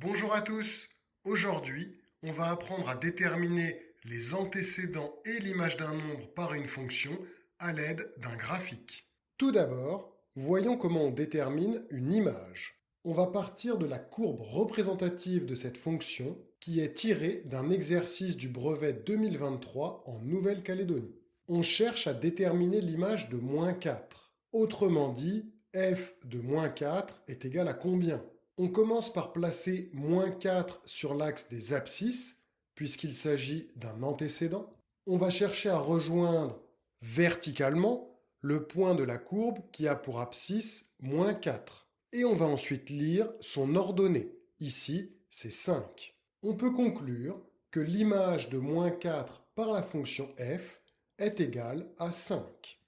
Bonjour à tous. Aujourd'hui, on va apprendre à déterminer les antécédents et l'image d'un nombre par une fonction à l'aide d'un graphique. Tout d'abord, voyons comment on détermine une image. On va partir de la courbe représentative de cette fonction qui est tirée d'un exercice du brevet 2023 en Nouvelle-Calédonie. On cherche à déterminer l'image de -4. Autrement dit, f de -4 est égal à combien? On commence par placer -4 sur l'axe des abscisses, puisqu'il s'agit d'un antécédent. On va chercher à rejoindre verticalement le point de la courbe qui a pour abscisse -4. Et on va ensuite lire son ordonnée. Ici, c'est 5. On peut conclure que l'image de -4 par la fonction f est égale à 5.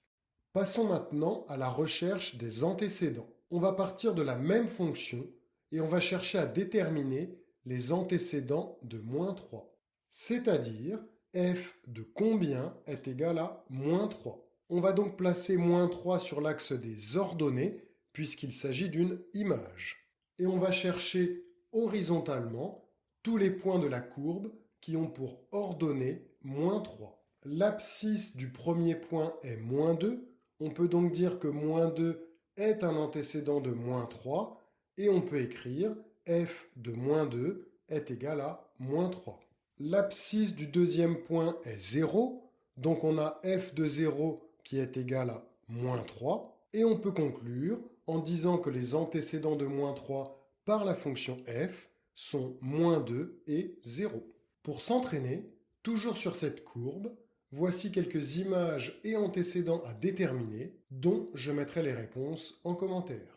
Passons maintenant à la recherche des antécédents. On va partir de la même fonction et on va chercher à déterminer les antécédents de -3. C'est-à-dire f de combien est égal à -3. On va donc placer -3 sur l'axe des ordonnées puisqu'il s'agit d'une image. Et on va chercher horizontalement tous les points de la courbe qui ont pour ordonnée -3. L'abscisse du premier point est -2. On peut donc dire que -2 est un antécédent de -3 et on peut écrire f de -2 est égal à -3. L'abscisse du deuxième point est 0, donc on a f de 0 qui est égal à -3 et on peut conclure en disant que les antécédents de -3 par la fonction f sont -2 et 0. Pour s'entraîner, toujours sur cette courbe, voici quelques images et antécédents à déterminer, dont je mettrai les réponses en commentaire.